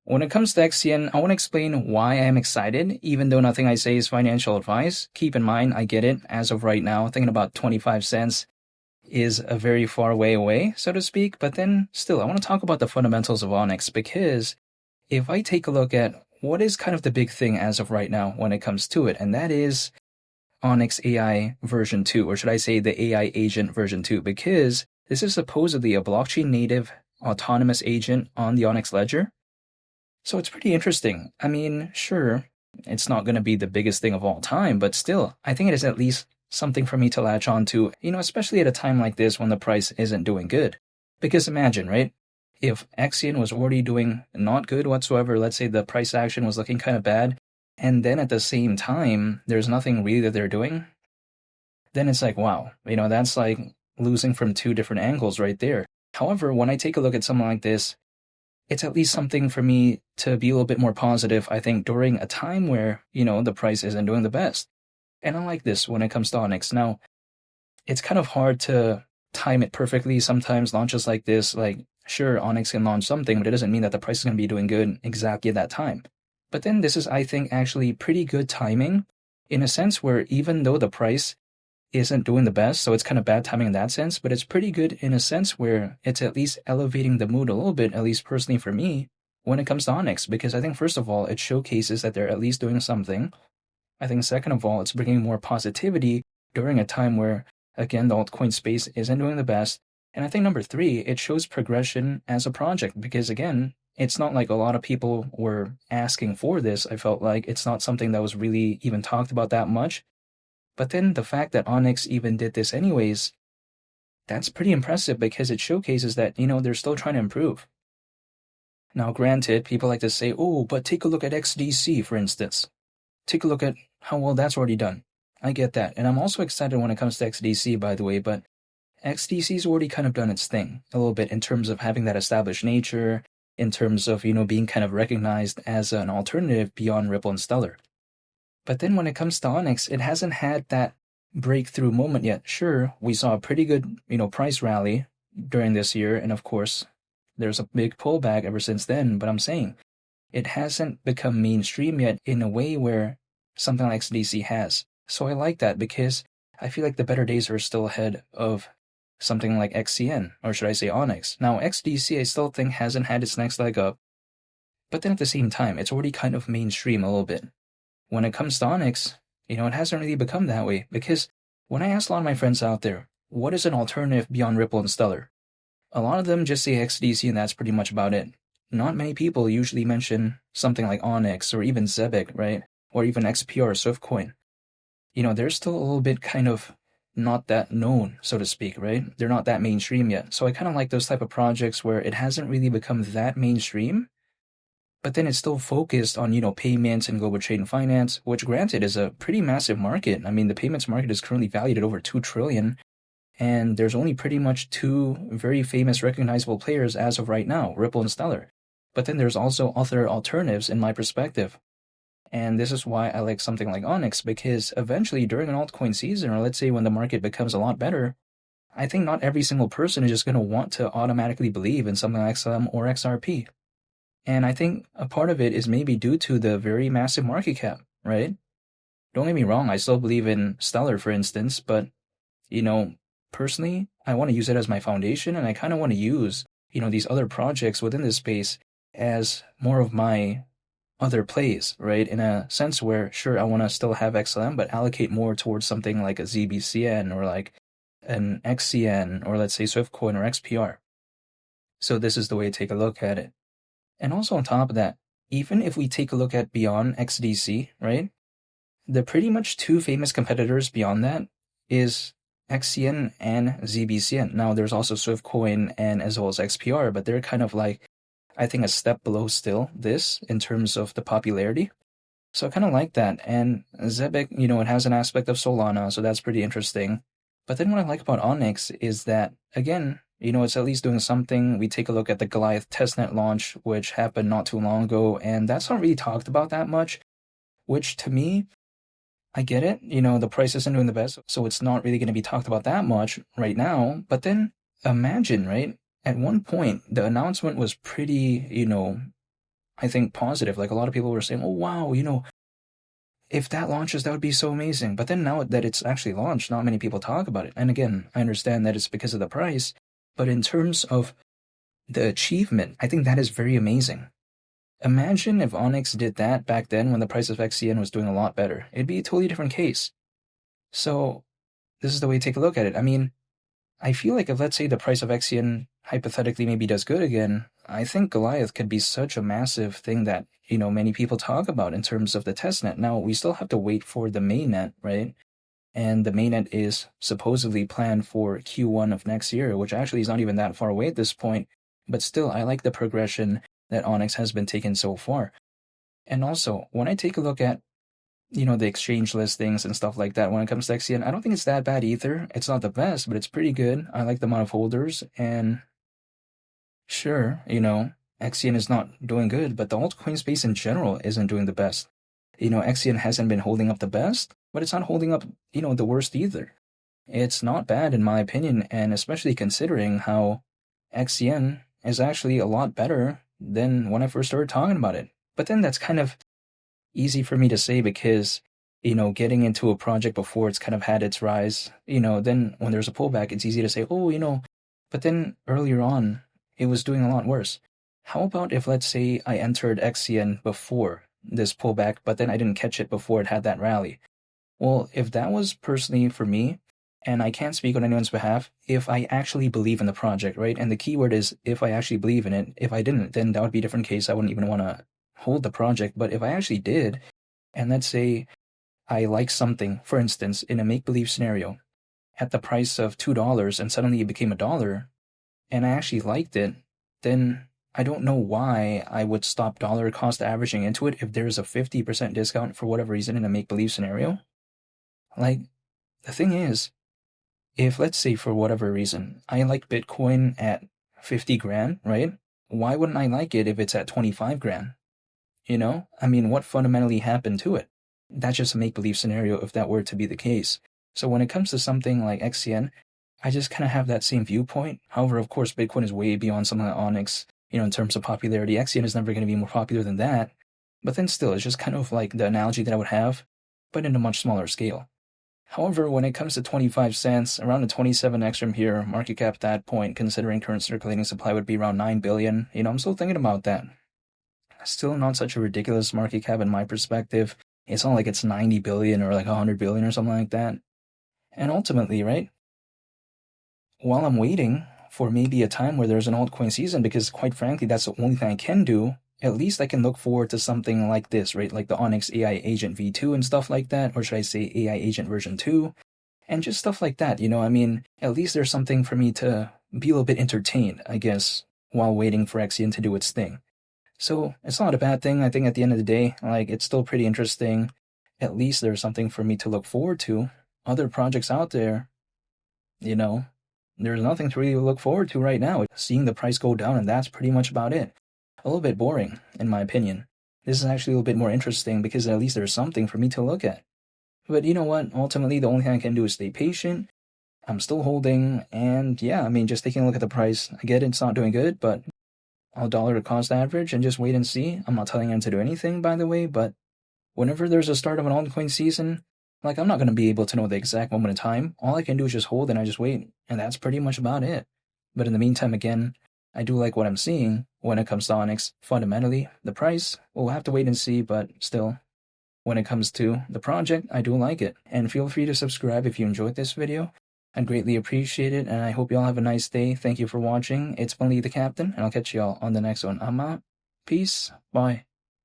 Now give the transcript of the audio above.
When it comes to XCN, I want to explain why I am excited, even though nothing I say is financial advice. Keep in mind, I get it. As of right now, thinking about 25 cents is a very far way away, so to speak. But then still, I want to talk about the fundamentals of Onyx because if I take a look at what is kind of the big thing as of right now when it comes to it, and that is Onyx AI version 2, or should I say the AI agent version 2, because this is supposedly a blockchain native autonomous agent on the Onyx ledger. So it's pretty interesting. I mean, sure, it's not going to be the biggest thing of all time, but still, I think it is at least something for me to latch on to, especially at a time like this when the price isn't doing good. Because imagine, right? If XCN was already doing not good whatsoever, let's say the price action was looking kind of bad, and then at the same time, there's nothing really that they're doing, then it's like, wow, that's like losing from two different angles right there. However, when I take a look at something like this, it's at least something for me to be a little bit more positive, I think, during a time where, the price isn't doing the best. And I like this when it comes to Onyx. Now, it's kind of hard to time it perfectly. Sometimes launches like this, like, sure, Onyx can launch something, but it doesn't mean that the price is going to be doing good exactly at that time. But then this is, I think, actually pretty good timing in a sense where even though the price isn't doing the best, so it's kind of bad timing in that sense, but it's pretty good in a sense where it's at least elevating the mood a little bit, at least personally for me, when it comes to Onyx, because I think first of all, it showcases that they're at least doing something. I think second of all, it's bringing more positivity during a time where, again, the altcoin space isn't doing the best. And I think number three, it shows progression as a project, because again, it's not like a lot of people were asking for this. I felt like it's not something that was really even talked about that much. But then the fact that Onyx even did this anyways, that's pretty impressive because it showcases that, they're still trying to improve. Now, granted, people like to say, oh, but take a look at XDC, for instance. Take a look at how well that's already done. I get that. And I'm also excited when it comes to XDC, by the way, but XDC's already kind of done its thing a little bit in terms of having that established nature, in terms of, being kind of recognized as an alternative beyond Ripple and Stellar. But then when it comes to Onyx, it hasn't had that breakthrough moment yet. Sure, we saw a pretty good, price rally during this year. And of course, there's a big pullback ever since then. But I'm saying it hasn't become mainstream yet in a way where something like XDC has. So I like that because I feel like the better days are still ahead of something like XCN, or should I say Onyx. Now, XDC I still think hasn't had its next leg up. But then at the same time, it's already kind of mainstream a little bit. When it comes to Onyx, it hasn't really become that way because when I ask a lot of my friends out there, what is an alternative beyond Ripple and Stellar? A lot of them just say XDC and that's pretty much about it. Not many people usually mention something like Onyx or even Zebec, right? Or even XPR, Swiftcoin. They're still a little bit kind of not that known, so to speak, right? They're not that mainstream yet. So I kind of like those type of projects where it hasn't really become that mainstream, but then it's still focused on, payments and global trade and finance, which granted is a pretty massive market. I mean, the payments market is currently valued at over 2 trillion, and there's only pretty much two very famous recognizable players as of right now, Ripple and Stellar. But then there's also other alternatives in my perspective. And this is why I like something like Onyx, because eventually during an altcoin season, or let's say when the market becomes a lot better, I think not every single person is just going to want to automatically believe in something like XLM or XRP. And I think a part of it is maybe due to the very massive market cap, right? Don't get me wrong, I still believe in Stellar, for instance, but, personally, I want to use it as my foundation, and I kind of want to use, these other projects within this space as more of my other plays, right? In a sense where, sure, I want to still have XLM, but allocate more towards something like a ZBCN or like an XCN or let's say Swiftcoin or XPR. So this is the way to take a look at it. And also on top of that, even if we take a look at beyond XDC, right? The pretty much two famous competitors beyond that is XCN and ZBCN. Now there's also Swiftcoin and as well as XPR, but they're kind of like, I think a step below still this in terms of the popularity. So I kind of like that. And Zebec, it has an aspect of Solana, so that's pretty interesting. But then what I like about Onyx is that, again, it's at least doing something. We take a look at the Goliath testnet launch, which happened not too long ago, and that's not really talked about that much, which to me, I get it. The price isn't doing the best, so it's not really going to be talked about that much right now. But then imagine, right? At one point, the announcement was pretty, I think, positive. Like, a lot of people were saying, oh, wow, if that launches, that would be so amazing. But then now that it's actually launched, not many people talk about it. And again, I understand that it's because of the price, but in terms of the achievement, I think that is very amazing. Imagine if Onyx did that back then when the price of XCN was doing a lot better. It'd be a totally different case. So this is the way to take a look at it. I mean, I feel like if, let's say, the price of XCN hypothetically maybe does good again, I think Goliath could be such a massive thing that, many people talk about in terms of the testnet. Now, we still have to wait for the mainnet, right? And the mainnet is supposedly planned for Q1 of next year, which actually is not even that far away at this point. But still, I like the progression that Onyx has been taken so far. And also, when I take a look at the exchange listings and stuff like that when it comes to XCN, I don't think it's that bad either. It's not the best, but it's pretty good. I like the amount of holders, and sure, XCN is not doing good, but the altcoin space in general isn't doing the best. XCN hasn't been holding up the best, but it's not holding up, the worst either. It's not bad in my opinion, and especially considering how XCN is actually a lot better than when I first started talking about it. But then that's kind of easy for me to say because, getting into a project before it's kind of had its rise, then when there's a pullback, it's easy to say, oh, but then earlier on, it was doing a lot worse. How about if, let's say, I entered XCN before this pullback, but then I didn't catch it before it had that rally? Well, if that was personally for me, and I can't speak on anyone's behalf, if I actually believe in the project, right? And the key word is if I actually believe in it. If I didn't, then that would be a different case. I wouldn't even want to hold the project. But if I actually did, and let's say I like something, for instance, in a make-believe scenario, at the price of $2 and suddenly it became $1, and I actually liked it, then I don't know why I would stop dollar cost averaging into it if there's a 50% discount for whatever reason in a make-believe scenario. Like, the thing is, if, let's say, for whatever reason, I like Bitcoin at 50 grand, right? Why wouldn't I like it if it's at 25 grand? I mean, what fundamentally happened to it? That's just a make-believe scenario if that were to be the case. So when it comes to something like XCN, I just kind of have that same viewpoint. However, of course, Bitcoin is way beyond something like Onyx, in terms of popularity. XCN is never going to be more popular than that. But then still, it's just kind of like the analogy that I would have, but in a much smaller scale. However, when it comes to 25 cents, around a 27x from here, market cap at that point, considering current circulating supply would be around 9 billion, I'm still thinking about that. Still not such a ridiculous market cap in my perspective. It's not like it's 90 billion or like 100 billion or something like that. And ultimately, right, while I'm waiting for maybe a time where there's an altcoin season, because quite frankly, that's the only thing I can do, at least I can look forward to something like this, right? Like the Onyx AI Agent V2 and stuff like that, or should I say AI Agent version 2, and just stuff like that, I mean, at least there's something for me to be a little bit entertained, I guess, while waiting for XCN to do its thing. So it's not a bad thing. I think at the end of the day, like, it's still pretty interesting. At least there's something for me to look forward to. Other projects out there, there's nothing to really look forward to right now. Seeing the price go down, and that's pretty much about it. A little bit boring, in my opinion. This is actually a little bit more interesting because at least there's something for me to look at. But you know what? Ultimately, the only thing I can do is stay patient. I'm still holding, and yeah, I mean, just taking a look at the price. I get it's not doing good, but I'll dollar cost average and just wait and see. I'm not telling him to do anything, by the way, but whenever there's a start of an altcoin season, like, I'm not going to be able to know the exact moment in time. All I can do is just hold and I just wait, and that's pretty much about it. But in the meantime, again, I do like what I'm seeing when it comes to Onyx. Fundamentally, the price, we'll have to wait and see, but still, when it comes to the project, I do like it. And feel free to subscribe if you enjoyed this video. I'd greatly appreciate it, and I hope you all have a nice day. Thank you for watching. It's been Lee the Captain, and I'll catch you all on the next one. I'm out. Peace. Bye.